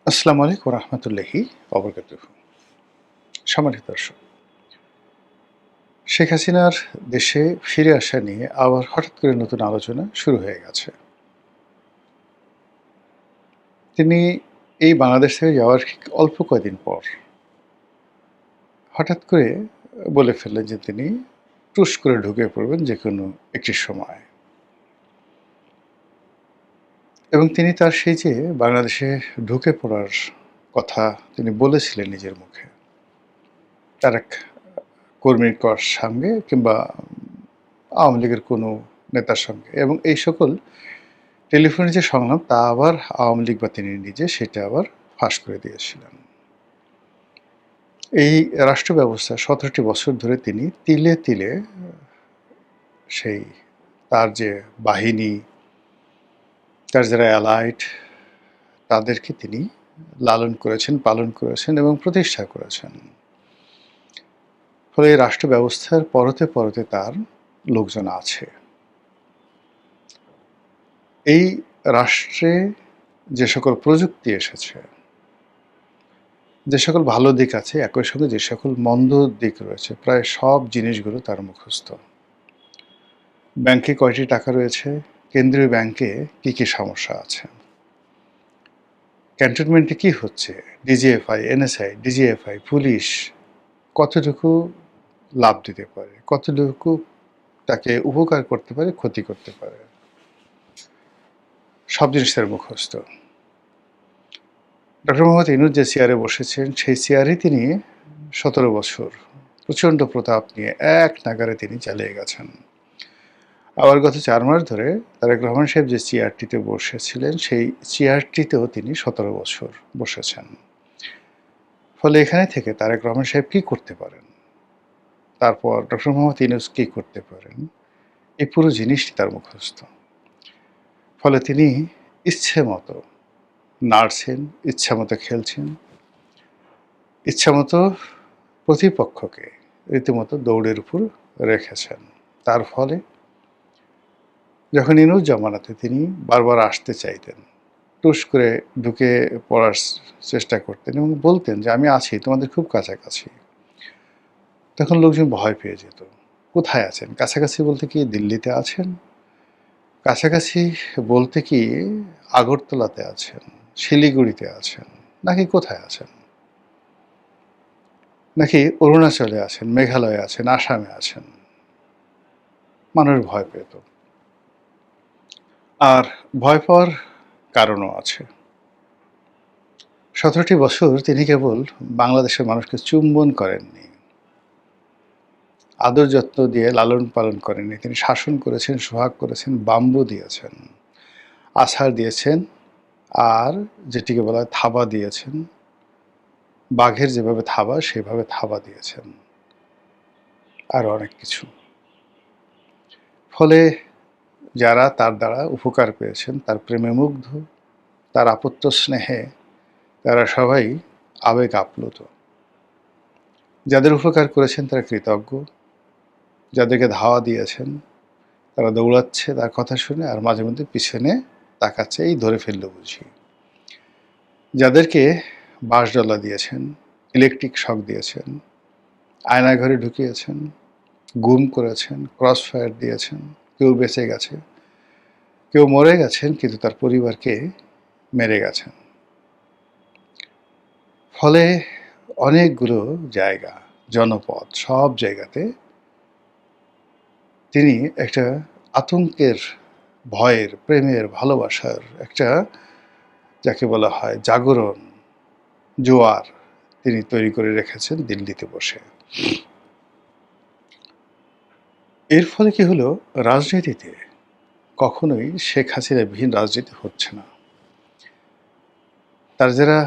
আসসালামু আলাইকুম রহমতুল্লাহি অবরকাতুহু। সম্মানিত দর্শক, শেখ হাসিনার দেশে ফিরে আসা নিয়ে আবার হঠাৎ করে নতুন আলোচনা শুরু হয়ে গেছে। তিনি এই বাংলাদেশ থেকে যাওয়ার ঠিক অল্প কয়েকদিন পর হঠাৎ করে বলে ফেললেন যে তিনি টুস করে ঢুকে পড়বেন যেকোনো একটি সময়। এবং তিনি তার সেই যে বাংলাদেশে ঢুকে পড়ার কথা তিনি বলেছিলেন নিজের মুখে, তার এক কর্মীর সঙ্গে কিংবা আওয়ামী লীগের কোনো নেতার সঙ্গে, এবং এই সকল টেলিফোনে যে সংলাপ তা আবার আওয়ামী লীগ বা তিনি নিজে সেটা আবার ফাঁস করে দিয়েছিলেন। এই রাষ্ট্র ব্যবস্থা ১৭টি বছর ধরে তিনি তিলে তিলে সেই তার যে বাহিনী, তার যারা অ্যালাইড, তাদেরকে তিনি লালন করেছেন, পালন করেছেন এবং প্রতিষ্ঠা করেছেন। ফলে এই রাষ্ট্র ব্যবস্থার পরতে পরতে তার লোকজন আছে। এই রাষ্ট্রে যে সকল প্রযুক্তি এসেছে, যে সকল ভালো দিক আছে, একই সঙ্গে যে সকল মন্দ দিক রয়েছে, প্রায় সব জিনিসগুলো তার মুখস্থ। ব্যাংকে কয়টি টাকা রয়েছে, কেন্দ্রীয় ব্যাংকে কি কি সমস্যা আছে, ক্যান্টনমেন্টে কি হচ্ছে, ডিজিএফআই, এনএসআই, ডিজিএফআই, পুলিশ কতটুকু লাভ দিতে পারে, কতটুকু তাকে উপকার করতে পারে, ক্ষতি করতে পারে, সব জিনিস তার মুখস্থ। ডক্টর মোহাম্মদ ইউনূস যে চেয়ারে বসেছেন, সেই চেয়ারে তিনি ১৭ বছর প্রচণ্ড প্রতাপ নিয়ে এক নাগারে তিনি চালিয়ে গেছেন। আবার গত ৪ মাস ধরে তারেক রহমান সাহেব যে চেয়ারটিতে বসেছিলেন, সেই চেয়ারটিতেও তিনি ১৭ বছর বসেছেন। ফলে এখানে থেকে তারেক রহমান সাহেব কী করতে পারেন, তারপর ডক্টর মোহাম্মদ ইউনূস কী করতে পারেন, এই পুরো জিনিসটি তার মুখস্থ। ফলে তিনি ইচ্ছে মতো নাড়ছেন, ইচ্ছামতো খেলছেন, ইচ্ছামতো প্রতিপক্ষকে রীতিমতো দৌড়ের উপর রেখেছেন। তার ফলে যখন ইউনূস জামানাতে তিনি বারবার আসতে চাইতেন, টুস করে ঢুকে পড়ার চেষ্টা করতেন এবং বলতেন যে আমি আছি, তোমাদের খুব কাছাকাছি, তখন লোকজন ভয় পেয়ে যেত। কোথায় আছেন? কাছাকাছি বলতে কি দিল্লিতে আছেন? কাছাকাছি বলতে কি আগরতলাতে আছেন, শিলিগুড়িতে আছেন, নাকি কোথায় আছেন? নাকি অরুণাচলে আছেন, মেঘালয়ে আছেন, আসামে আছেন? মানুষ ভয় পেত। আর ভয় পাওয়ার কারণও আছে। ১৭টি বছর তিনি কেবল বাংলাদেশের মানুষকে চুম্বন করেননি, আদর যত্ন দিয়ে লালন পালন করেননি, তিনি শাসন করেছেন, সোহাগ করেছেন, বাম্বু দিয়েছেন, আছাড় দিয়েছেন, আর যেটিকে বলা হয় থাবা দিয়েছেন। বাঘের যেভাবে থাবা, সেভাবে থাবা দিয়েছেন, আর অনেক কিছু। ফলে যারা তার দ্বারা উপকার পেয়েছেন, তার প্রেমে মুগ্ধ, তার আপত্ত স্নেহে তারা সবাই আবেগ আপ্লুত। যাদের উপকার করেছেন তারা কৃতজ্ঞ, যাদেরকে ধাওয়া দিয়েছেন তারা দৌড়াচ্ছে তার কথা শুনে, আর মাঝে মধ্যে পিছনে তাকাচ্ছে, এই ধরে ফেললো বুঝি। যাদেরকে বাঁশডলা দিয়েছেন, ইলেকট্রিক শক দিয়েছেন, আয়নাঘরে ঢুকিয়েছেন, গুম করেছেন, ক্রস ফায়ার দিয়েছেন, কেউ বেঁচে গেছে, কেউ মরে গেছেন, কিন্তু তার পরিবারকে মেরে গেছেন। ফলে অনেকগুলো জায়গা, জনপদ, সব জায়গাতে তিনি একটা আতঙ্কের, ভয়ের, প্রেমের, ভালোবাসার একটা, যাকে বলা হয় জাগরণ, জোয়ার তিনি তৈরি করে রেখেছেন দিল্লিতে বসে। এর ফলে কি হলো, রাজনীতিতে কখনোই শেখ হাসিনাবিহীন রাজনীতি হচ্ছে না। তার যারা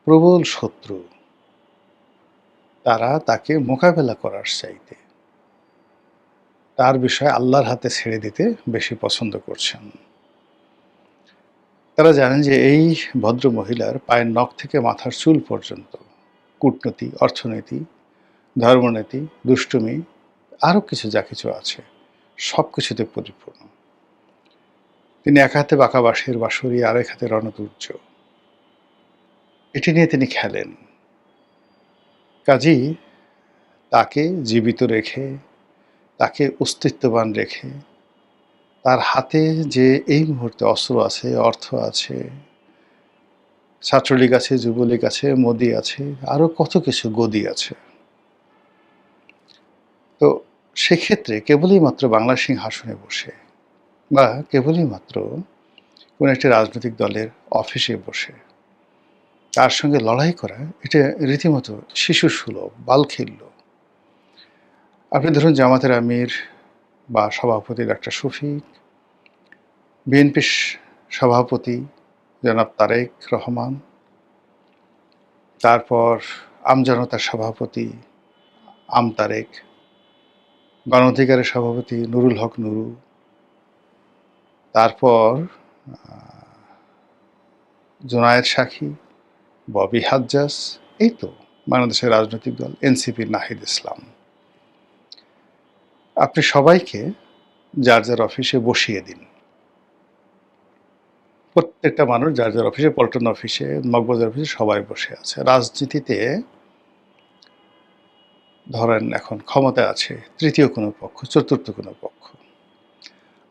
প্রবল শত্রু, তারা তাকে মোকাবেলা করার চাইতে তার বিষয়ে আল্লাহর হাতে ছেড়ে দিতে বেশি পছন্দ করছেন। তারা জানেন যে এই ভদ্র মহিলার পায়ের নখ থেকে মাথার চুল পর্যন্ত কূটনীতি, অর্থনীতি, ধর্মনীতি, দুষ্টুমি, আরও কিছু যা কিছু আছে, সব কিছুতে পরিপূর্ণ। তিনি এক হাতে বাঁকা বাঁশের বাঁশুরি, আরেক হাতে রণতুর্য। এটি নিয়ে তিনি খেলেন। কাজেই তাকে জীবিত রেখে, তাকে অস্তিত্ববান রেখে, তার হাতে যে এই মুহূর্তে অস্ত্র আছে, অর্থ আছে, ছাত্রলীগ আছে, যুবলীগ আছে, মোদি আছে, আরও কত কিছু গদি আছে। তো সেক্ষেত্রে কেবলই মাত্র বাংলার সিংহাসনে বসে বা কেবলই মাত্র কোনো একটি রাজনৈতিক দলের অফিসে বসে তার সঙ্গে লড়াই করা, এটা রীতিমতো শিশুসুলভ, বালখিল্য। আপনি ধরুন জামাতের আমির বা সভাপতি ডাক্তার শফিক, বিএনপির সভাপতি জনাব তারেক রহমান, তারপর আমজনতার সভাপতি তারেক, গণ অধিকারের সভাপতি নুরুল হক নুরু, তারপর জোনায়েদ সাখী, ববি হাজ্জাজ, এই তো বাংলাদেশের রাজনৈতিক দল এনসিপির নাহিদ ইসলাম। আপনি সবাইকে যার যার অফিসে বসিয়ে দিন। প্রত্যেকটা মানুষ যার যার অফিসে, পল্টন অফিসে, মগবাজার অফিসে সবাই বসে আছে। রাজনীতিতে ধরেন এখন ক্ষমতায় আছে তৃতীয় কোনো পক্ষ, চতুর্থ কোনো পক্ষ।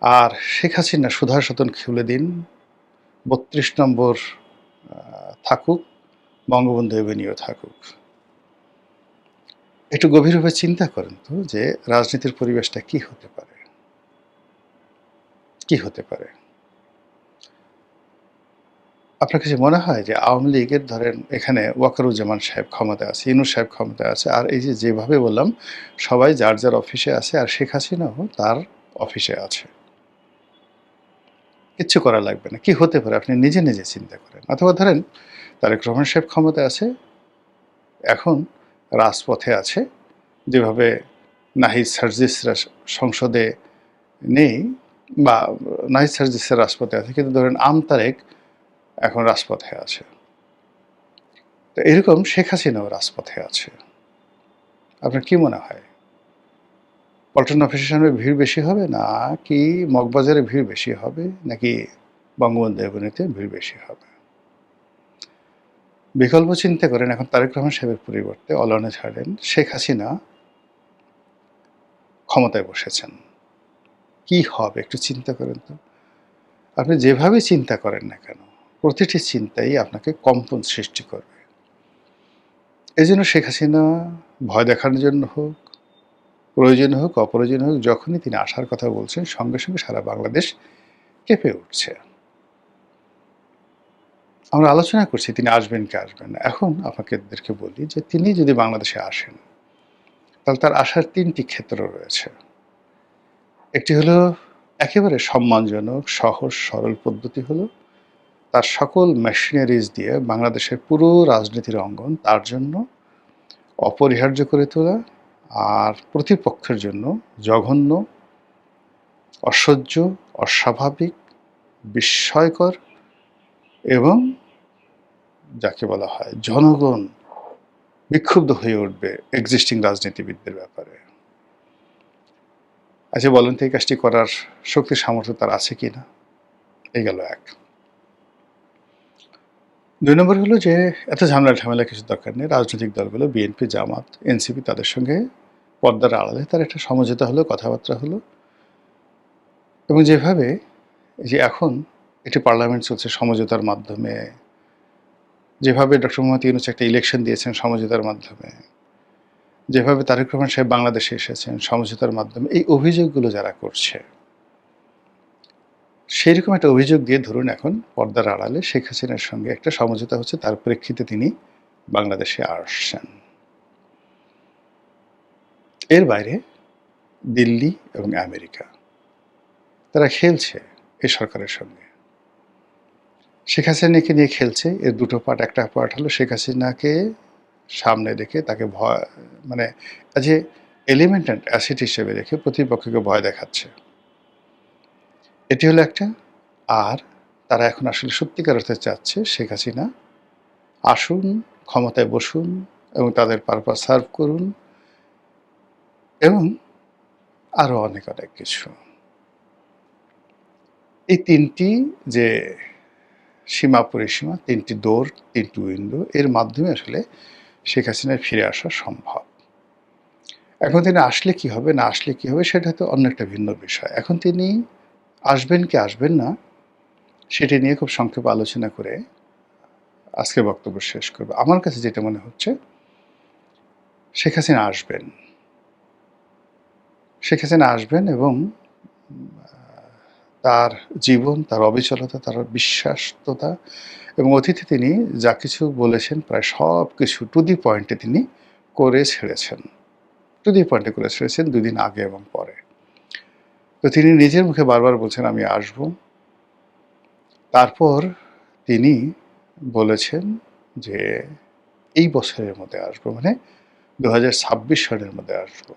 আর শেখ হাসিনা সুধার সদন খুলে দিন, ৩২ নম্বর থাকুক, বঙ্গবন্ধু এভিনিউ থাকুক। একটু গভীরভাবে চিন্তা করেন তো যে রাজনীতির পরিবেশটা কি হতে পারে, কি হতে পারে। আপনার কাছে মনে হয় যে আওয়ামী লীগের ধরেন এখানে ওয়াকারুজ্জামান সাহেব ক্ষমতায় আছে, ইউনূস সাহেব ক্ষমতায় আছে, আর এই যে যেভাবে বললাম সবাই যার যার অফিসে আছে, আর শেখ হাসিনাও তার অফিসে আছে, কিচ্ছু করা লাগবে না। কি হতে পারে আপনি নিজে নিজে চিন্তা করেন। অথবা ধরেন তারেক রহমান সাহেব ক্ষমতায় আছে, এখন রাজপথে আছে, যেভাবে নাহিদ সার্জিসরা সংসদে নেই, বা নাহিদ সার্জিসের রাজপথে আছে, কিন্তু ধরেন তারেক এখন রাজপথে আছে। তো এরকম শেখ হাসিনাও রাজপথে আছে। আপনার কি মনে হয় পল্টন অফিসের সামনে ভিড় বেশি হবে, না কি মগবাজারে ভিড় বেশি হবে, নাকি বঙ্গবন্ধু এভিনিউতে ভিড় বেশি হবে? বিকল্প চিন্তা করেন। এখন তারেক রহমান সাহেবের পরিবর্তে অলনে ছাড়েন শেখ হাসিনা ক্ষমতায় বসেছেন, কি হবে একটু চিন্তা করেন তো। আপনি যেভাবে চিন্তা করেন না কেন, প্রতিটি চিন্তাই আপনাকে কম্পন সৃষ্টি করবে। এই জন্য শেখ হাসিনা ভয় দেখানোর জন্য হোক, প্রয়োজন হোক, অপ্রয়োজন হোক, যখনই তিনি আসার কথা বলছেন সঙ্গে সঙ্গে সারা বাংলাদেশ কেঁপে উঠছে। আমরা আলোচনা করছি তিনি আসবেন কি আসবেন না। এখন আপনাদেরকে বলি যে তিনি যদি বাংলাদেশে আসেন, তাহলে তার আসার ৩টি ক্ষেত্র রয়েছে। একটি হলো একেবারে সম্মানজনক, সহজ সরল পদ্ধতি হলো তার সকল মেশিনারিজ দিয়ে বাংলাদেশের পুরো রাজনীতির অঙ্গন তার জন্য অপরিহার্য করে তোলা, আর প্রতিপক্ষের জন্য জঘন্য, অসহ্য, অস্বাভাবিক, বিস্ময়কর এবং যাকে বলা হয় জনগণ বিক্ষুব্ধ হয়ে উঠবে এক্সিস্টিং রাজনীতিবিদদের ব্যাপারে। আচ্ছা বলেন তো এই কাজটি করার শক্তি সামর্থ্য তার আছে কি না? এই গেল এক। ২ নম্বর হলো যে এত ঝামেলা কিছু দরকার নেই। রাজনৈতিক দলগুলো বিএনপি, জামাত, এনসিপি তাদের সঙ্গে পর্দার আড়ালে তার একটা সমঝোতা হলো, কথাবার্তা হলো, এবং যেভাবে যে এখন একটি পার্লামেন্ট চলছে সমঝোতার মাধ্যমে, যেভাবে ডক্টর মোহাম্মদ ইউনূস একটা ইলেকশন দিয়েছেন সমঝোতার মাধ্যমে, যেভাবে তারেক রহমান সাহেব বাংলাদেশে এসেছেন সমঝোতার মাধ্যমে, এই অভিযোগগুলো যারা করছে, সেইরকম একটা অভিযোগ দিয়ে ধরুন এখন পর্দার আড়ালে শেখ হাসিনার সঙ্গে একটা সমঝোতা হচ্ছে, তার প্রেক্ষিতে তিনি বাংলাদেশে আসছেন। এর বাইরে দিল্লি এবং আমেরিকা তারা খেলছে এই সরকারের সঙ্গে, শেখ হাসিনাকে নিয়ে খেলছে। এর দুটো পার্ট। একটা পার্ট হলো শেখ হাসিনাকে সামনে রেখে তাকে ভয়, মানে as a element and acid হিসেবে রেখে প্রতিপক্ষকে ভয় দেখাচ্ছে, এটি হলো একটা। আর তারা এখন আসলে সত্যিকার অর্থে চাচ্ছে শেখ হাসিনা আসুন, ক্ষমতায় বসুন এবং তাদের পারপাস সার্ভ করুন, এবং আরও অনেক কিছু। এই ৩টি যে সীমা পরিসীমা, ৩টি দৌড়, ৩টি উইন্ডো, এর মাধ্যমে আসলে শেখ হাসিনার ফিরে আসা সম্ভব। এখন তিনি আসলে কি হবে, না আসলে কি হবে, সেটা তো অন্য একটা ভিন্ন বিষয়। এখন তিনি আসবেন কি আসবেন না, সেটি নিয়ে খুব সংক্ষেপে আলোচনা করে আজকের বক্তব্য শেষ করব। আমার কাছে যেটা মনে হচ্ছে, শেখ হাসিনা আসবেন। শেখ হাসিনা আসবেন এবং তার জীবন, তার অবিচলতা, তার বিশ্বাসততা এবং অতীতে তিনি যা কিছু বলেছেন প্রায় সবকিছু টু দি পয়েন্টে তিনি করে ছেড়েছেন। টু দি পয়েন্টে করে ছেড়েছেন ২ দিন আগে এবং পরে। তো তিনি নিজের মুখে বারবার বলছেন, আমি আসবো। তারপর তিনি বলেছেন যে, এই বছরের মধ্যে আসবো, মানে ২০২৬ সনের মধ্যে আসবো।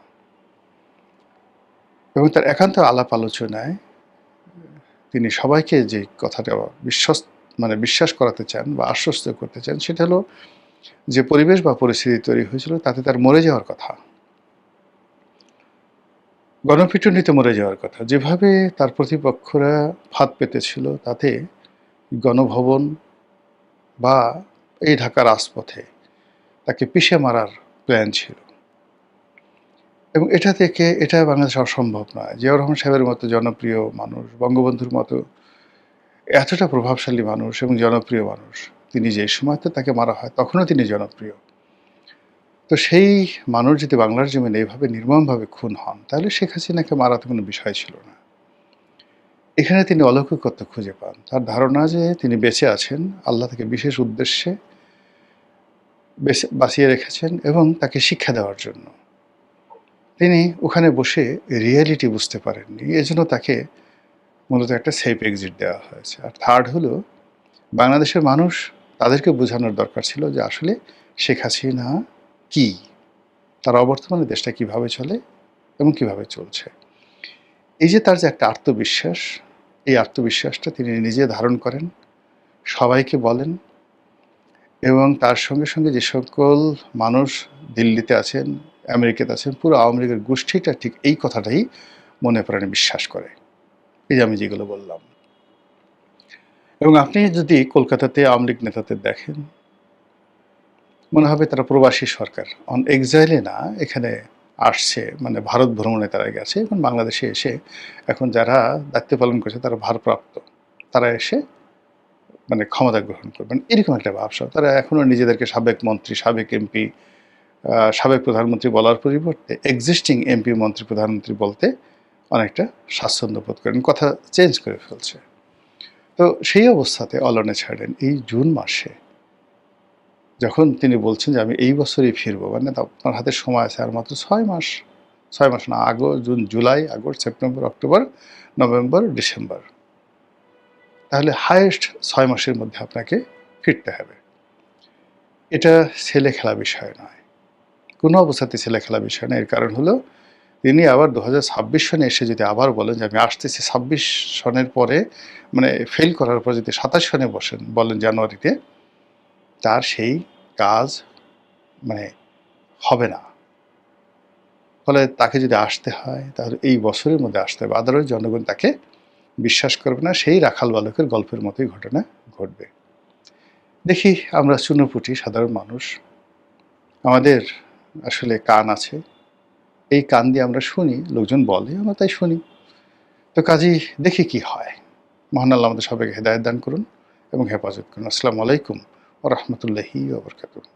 এবং তার একান্ত আলাপ আলোচনায় তিনি সবাইকে যে কথাটা বিশ্বাস করাতে চান বা আশ্বস্ত করতে চান, সেটা হলো যে পরিবেশ বা পরিস্থিতি তৈরি হয়েছিল তাতে তার মরে যাওয়ার কথা। গণপিটুনিতে মরে যাওয়ার কথা। যেভাবে তার প্রতিপক্ষরা ফাঁদ পেতেছিল, তাতে গণভবন বা এই ঢাকার রাজপথে তাকে পিষে মারার প্ল্যান ছিল। এবং এটা বাংলাদেশে অসম্ভব নয়। জিয়াউর রহমান সাহেবের মতো জনপ্রিয় মানুষ, বঙ্গবন্ধুর মতো এতটা প্রভাবশালী মানুষ এবং জনপ্রিয় মানুষ, তিনি যে সময়তে তাকে মারা হয় তখনও তিনি জনপ্রিয়। তো সেই মানুষ যদি বাংলার জমিনে এভাবে নির্মমভাবে খুন হন, তাহলে শেখ হাসিনাকে মারা তো কোনো বিষয় ছিল না। এখানে তিনি অলৌকিকত্ব খুঁজে পান। তার ধারণা যে তিনি বেঁচে আছেন, আল্লাহ তাকে বিশেষ উদ্দেশ্যে বাঁচিয়ে রেখেছেন এবং তাকে শিক্ষা দেওয়ার জন্য। তিনি ওখানে বসে রিয়ালিটি বুঝতে পারেননি। এজন্য তাকে মূলত একটা সেফ এক্সিট দেওয়া হয়েছে। আর থার্ড হলো, বাংলাদেশের মানুষ, তাদেরকে বোঝানোর দরকার ছিল যে আসলে শেখ হাসিনা কী? তার অবর্তমানে দেশটা কিভাবে চলে এবং কিভাবে চলছে। এই যে তার যে একটা আত্মবিশ্বাস, এই আত্মবিশ্বাসটা তিনি নিজে ধারণ করেন, সবাইকে বলেন এবং তার সঙ্গে সঙ্গে যে সকল মানুষ দিল্লিতে আছেন, আমেরিকাতে আছেন, পুরো আওয়ামী লীগের গোষ্ঠীটা ঠিক এই কথাটাই মনে প্রাণে বিশ্বাস করে। এই যে আমি যেগুলো বললাম। এবং আপনি যদি কলকাতাতে আওয়ামী লীগ নেতাদের দেখেন, মনে হবে তারা প্রবাসী সরকার। অন এক্সাইলে না, এখানে আসছে, মানে ভারত ভ্রমণে তারা গেছে। এখন বাংলাদেশে এসে এখন যারা দায়িত্ব পালন করছে তারা ভারপ্রাপ্ত। তারা এসে মানে ক্ষমতা গ্রহণ করবেন। এরকম একটা ভাবসাব। তারা এখনো নিজেদেরকে সাবেক মন্ত্রী, সাবেক এমপি, সাবেক প্রধানমন্ত্রী বলার পরিবর্তে এক্সিস্টিং এমপি, মন্ত্রী, প্রধানমন্ত্রী বলতে অনেকটা স্বাচ্ছন্দ্য বোধ করেন। কথা চেঞ্জ করে ফেলছে। তো সেই অবস্থাতে অলনে ছাড়েন এই জুন মাসে, যখন তিনি বলছেন যে আমি এই বছরই ফিরবো, মানে আপনার হাতে সময় আছে আর মাত্র ৬ মাস। ৬ মাস না, June, July, August, September, October, November, December. তাহলে হাইয়েস্ট ৬ মাসের মধ্যে আপনাকে ফিরতে হবে। এটা ছেলে খেলা বিষয় নয়। কোনো অবস্থাতে ছেলে খেলা বিষয় নয়। এর কারণ হলো, তিনি আবার ২০২৬ সনে এসে যদি আবার বলেন যে আমি আসতেছি ২৬ সনের পরে, মানে ফেল করার পর যদি ২৭ সনে বলেন জানুয়ারিতে, তার সেই কাজ মানে হবে না। ফলে তাকে যদি আসতে হয় তাহলে এই বছরের মধ্যে আসতে হবে। আদারওয়াইজ জনগণ তাকে বিশ্বাস করবে না। সেই রাখাল বালকের গল্পের মতোই ঘটনা ঘটবে। দেখি, আমরা চুনোপুঁটি সাধারণ মানুষ, আমাদের আসলে কান আছে। এই কান দিয়ে আমরা শুনি, লোকজন বলে, আমরা তাই শুনি। তো কাজেই দেখি কি হয়। মহান আল্লাহ আমাদের সবাইকে হেদায়েত দান করুন এবং হেফাজত করুন। আসসালামু আলাইকুম ওয়া রাহমাতুল্লাহি ওয়া বারাকাতুহু।